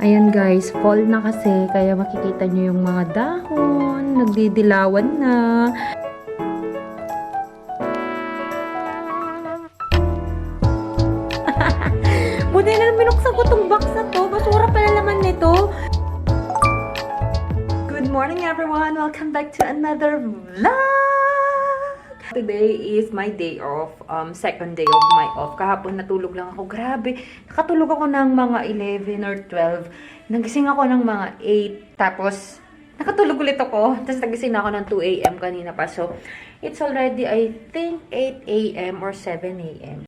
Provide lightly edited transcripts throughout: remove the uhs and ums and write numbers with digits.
Ayan guys, fall na kasi, kaya makikita nyo yung mga dahon, nagdidilawan na. Buti na binuksan ko tong box na to, basura pala laman nito. Good morning everyone, welcome back to another vlog! Today is my day off, second day of my off. Kahapon natulog lang ako. Grabe, nakatulog ako ng mga 11 or 12. Nagising ako ng mga 8. Tapos, nakatulog ulit ako. Tapos nagising ako ng 2 a.m. kanina pa. So, it's already, I think, 8 a.m. or 7 a.m.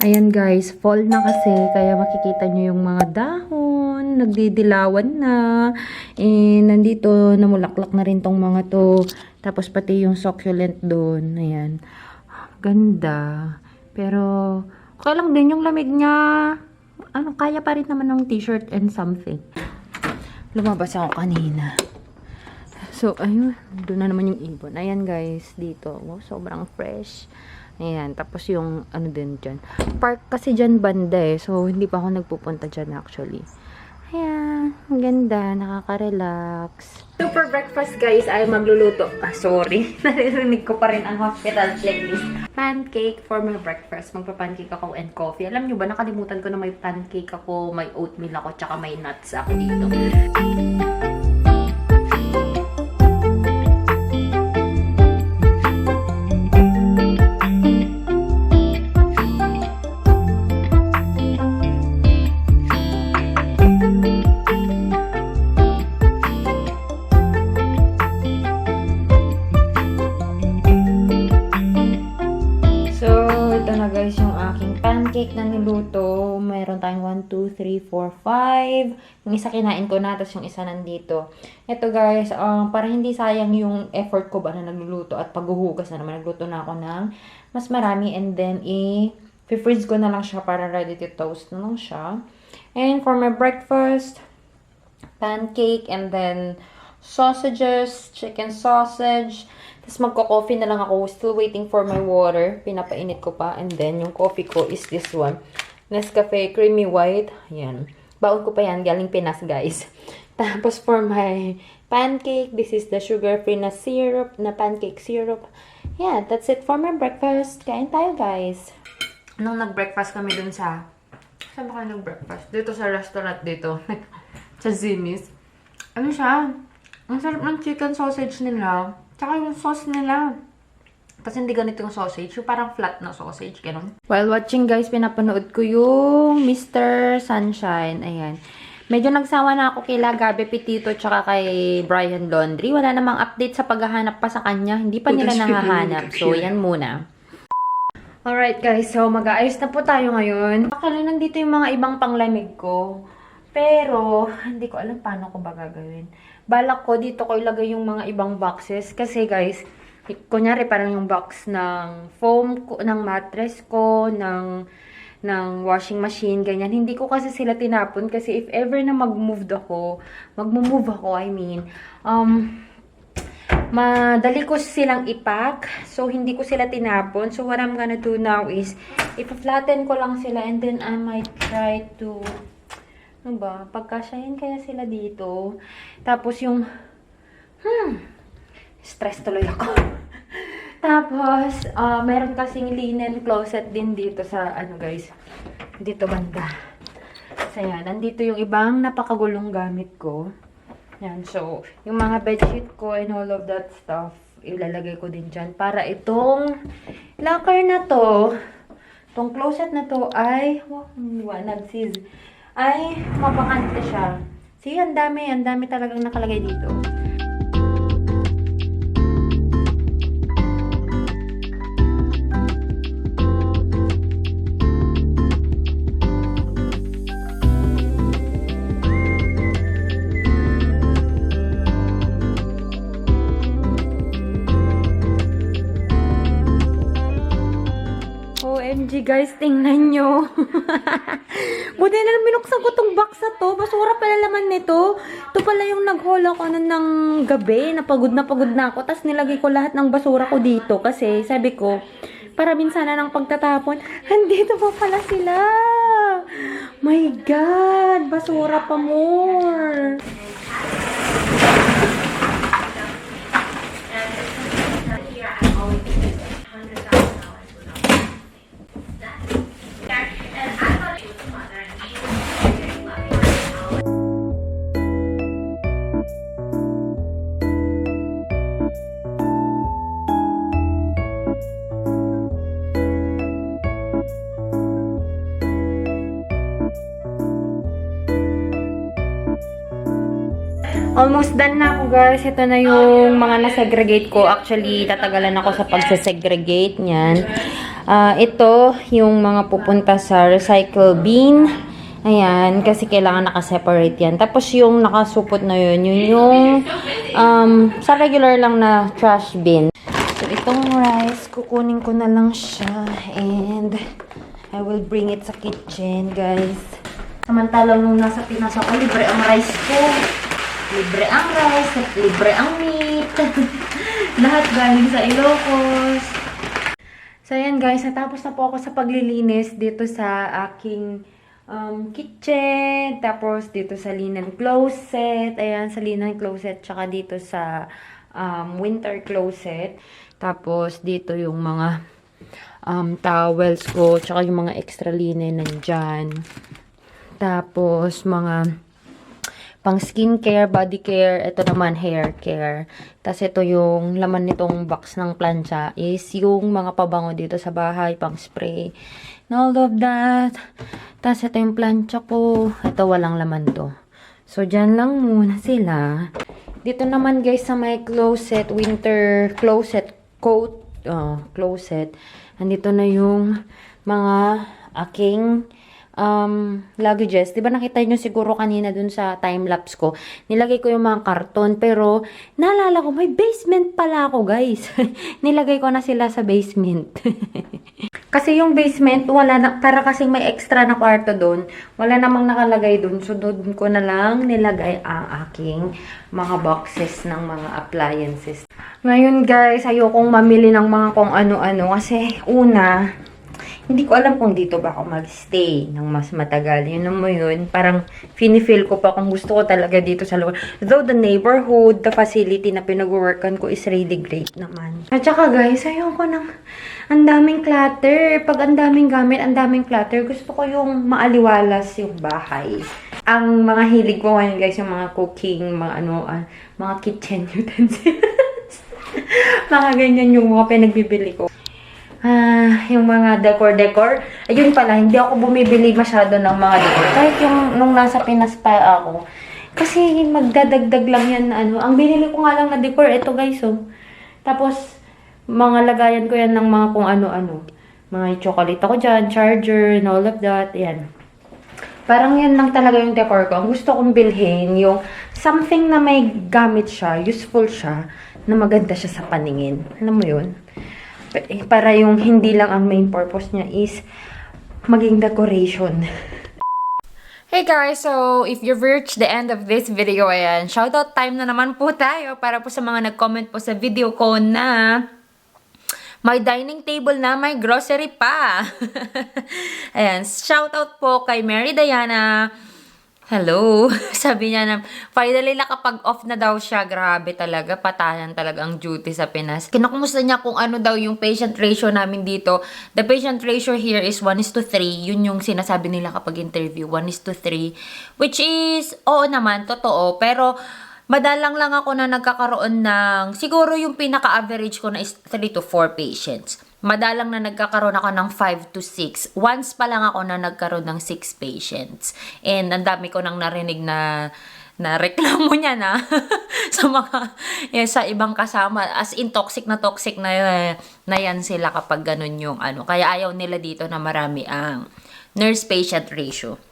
Ayan guys, fall na kasi. Kaya makikita nyo yung mga dahon. Nagdidilawan na. Nandito, namulaklak na rin tong mga to. Tapos pati yung succulent doon. Ayan. Ganda. Pero, okay lang din yung lamig niya. Kaya pa rin naman ng t-shirt and something. Lumabas ako kanina. So, ayun. Doon na naman yung ibon. Ayan guys, dito. Oh, sobrang fresh. Ayan. Tapos yung, din dyan. Park kasi dyan banda eh. So, hindi pa ako nagpupunta dyan actually. Ayan. Ang ganda. Nakaka-relax. Super breakfast guys ay magluluto. Sorry. Naririnig ko pa rin ang hospital playlist. Pancake for my breakfast. Magpa-pancake ako and coffee. Alam nyo ba, nakalimutan ko na may pancake ako, may oatmeal ako, tsaka may nuts ako dito. Guys, yung aking pancake na niluto. Meron tayong 1, 2, 3, 4, 5. Yung isa kinain ko na, tapos yung isa nandito. Ito guys, para hindi sayang yung effort ko ba na nagluluto at paghuhugas na naman. Nagluto na ako ng mas marami and then i-freeze ko na lang siya para ready to toast na lang siya. And for my breakfast, pancake and then sausages, chicken sausage. Tapos magko-coffee na lang ako. Still waiting for my water. Pinapainit ko pa. And then, yung coffee ko is this one. Nescafe Creamy White. Ayan. Baon ko pa yan. Galing Pinas, guys. Tapos, for my pancake, this is the sugar-free na syrup, na pancake syrup. Yeah, that's it for my breakfast. Kain tayo, guys. Nung nag-breakfast kami dun sa... Saan ba kayo nag-breakfast? Dito sa restaurant dito. Sa Zimis. Ano siya? Ang sarap ng chicken sausage nila. Tsaka yung sauce nila. Kasi hindi ganito yung sausage. Yung parang flat na sausage. Ganun. While watching guys, pinapanood ko yung Mr. Sunshine. Ayan. Medyo nagsawa na ako kila Gabi Petito tsaka kay Brian Laundrie. Wala namang update sa paghahanap pa sa kanya. Hindi pa nila nahahanap. So, yan muna. Alright guys. So, mag-aayos na po tayo ngayon. Akala nandito yung mga ibang panglamig ko. Pero, hindi ko alam paano ko ba gagawin. Balak ko, dito ko ilagay yung mga ibang boxes. Kasi guys, kunyari parang yung box ng foam, ng mattress ko, ng washing machine, ganyan. Hindi ko kasi sila tinapon. Kasi if ever na mag-move ako, I mean, madali ko silang ipack. So, hindi ko sila tinapon. So, what I'm gonna do now is, ipa-flatten ko lang sila and then I might try to... Ano ba? Pagkasyahin kaya sila dito. Tapos yung... stress tuloy ako. Tapos, meron kasing linen closet din dito sa, guys, dito banda. So, yan. Nandito yung ibang napakagulong gamit ko. Yan. So, yung mga bedsheet ko and all of that stuff, ilalagay ko din dyan. Para itong locker na to, itong closet na to ay, ay mabakante siya. See, ang dami talagang nakalagay dito. OMG guys, tingnan nyo. Buti na lang binuksan ko tong box na to. Basura pala laman nito. Ito pala yung nag-haul ako ng gabi. Napagod na ako. Tapos nilagay ko lahat ng basura ko dito. Kasi sabi ko, para minsan na ng pagtatapon, andito pa pala sila. My God! Basura pa more! Almost done na ako, guys. Ito na yung mga na-segregate ko. Actually, tatagalan ako sa pag-segregate niyan. Ito, yung mga pupunta sa recycle bin. Ayan, kasi kailangan naka-separate yan. Tapos yung nakasupot na yun, yun yung sa regular lang na trash bin. So, itong rice, kukunin ko na lang siya. And I will bring it sa kitchen, guys. Samantalang nung nasa Pinas ako, libre ang rice ko. Libre ang rice, libre ang meat. Lahat galing sa Ilocos. So, ayan guys, natapos na po ako sa paglilinis dito sa aking kitchen. Tapos, dito sa linen closet. Ayan, sa linen closet. Tsaka dito sa winter closet. Tapos, dito yung mga towels ko. Tsaka yung mga extra linen nandyan. Tapos, mga pang skincare, body care, ito naman hair care. Tapos ito yung laman nitong box ng plancha is yung mga pabango dito sa bahay, pang spray. And all of that. Tapos ito yung plancha ko. Ito walang laman to. So dyan lang muna sila. Dito naman guys sa my closet, winter closet coat, closet. Andito na yung mga aking luggages. Diba nakita nyo siguro kanina dun sa time-lapse ko. Nilagay ko yung mga karton. Pero, naalala ko, may basement pala ako, guys. Nilagay ko na sila sa basement. Kasi yung basement, wala na, para kasing may extra na kwarto dun. Wala namang nakalagay dun. So, dun ko na lang nilagay ang aking mga boxes ng mga appliances. Ngayon, guys, ayokong mamili ng mga kung ano-ano. Kasi, una, hindi ko alam kung dito ba ako mag-stay ng mas matagal. Yun mo yun. Parang feel ko pa kung gusto ko talaga dito sa lugar. Though the neighborhood, the facility na pinag-workan ko is really great naman. At saka guys, ayoko ng ang daming clutter. Pag ang daming gamit, ang daming clutter, gusto ko yung maaliwalas yung bahay. Ang mga hilig ko ngayon guys, yung mga cooking, mga kitchen utensils. Mga ganyan yung mga pinagbibili ko. Yung mga decor. Ayun pala, hindi ako bumibili masyado ng mga decor. Kahit yung nung nasa Pinas pa ako. Kasi magdadagdag lang yan na ano. Ang binili ko nga lang na decor, ito guys, oh. Tapos, mga lagayan ko yan ng mga kung ano-ano. Mga chocolate ako dyan, charger, and all of that. Yan. Parang yan lang talaga yung decor ko. Ang gusto kong bilhin, yung something na may gamit siya, useful siya, na maganda siya sa paningin. Alam mo yun? Para yung hindi lang ang main purpose niya is maging decoration. Hey guys, so if you've reached the end of this video, ayan, shoutout time na naman po tayo para po sa mga nag-comment po sa video ko na may dining table na, may grocery pa. Ayan, shoutout po kay Mary Diana. Hello. Sabi niya na, finally nakapag-off na daw siya. Grabe talaga, patayan talaga ang duty sa Pinas. Kinakumusta niya kung ano daw yung patient ratio namin dito. The patient ratio here is 1:3. Yun yung sinasabi nila kapag interview, 1:3. Which is, oo naman, totoo. Pero, madalang lang ako na nagkakaroon ng, siguro yung pinaka-average ko na is 3 to 4 patients. Madalang na nagkakaroon ako ng 5 to 6. Once pa lang ako na nagkaroon ng 6 patients. And ang dami ko nang narinig na reklamo niya na sa mga sa ibang kasama. As in toxic na yan sila kapag ganun yung ano. Kaya ayaw nila dito na marami ang nurse-patient ratio.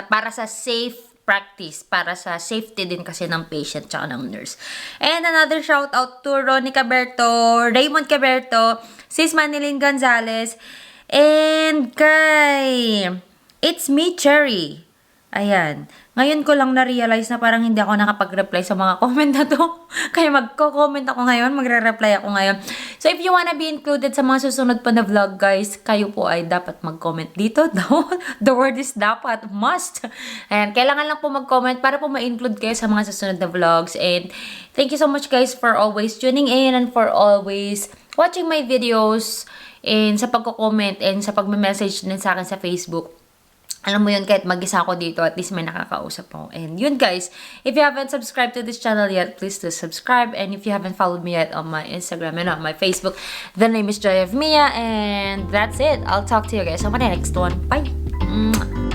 Para sa safe practice, para sa safety din kasi ng patient tsaka ng nurse. And another shout out to Ronnie Caberto, Raymond Caberto, Sis Manilyn Gonzalez, and kay It's Me Cherry. Ayan. Ngayon ko lang na-realize na parang hindi ako nakapag-reply sa mga comment na to. Kaya magko-comment ako ngayon, magre-reply ako ngayon. So if you wanna be included sa mga susunod pa na vlog, guys, kayo po ay dapat mag-comment dito. The word is dapat, must. And kailangan lang po mag-comment para po ma-include kayo sa mga susunod na vlogs. And thank you so much, guys, for always tuning in and for always watching my videos and sa pagko-comment and sa pagme-message din sa akin sa Facebook. Alam mo yun, kahit mag-isa ako dito, at least may nakakausap ako. And yun, guys, if you haven't subscribed to this channel yet, please do subscribe. And if you haven't followed me yet on my Instagram and on my Facebook, the name is Joy of Mia. And that's it. I'll talk to you guys on my next one. Bye!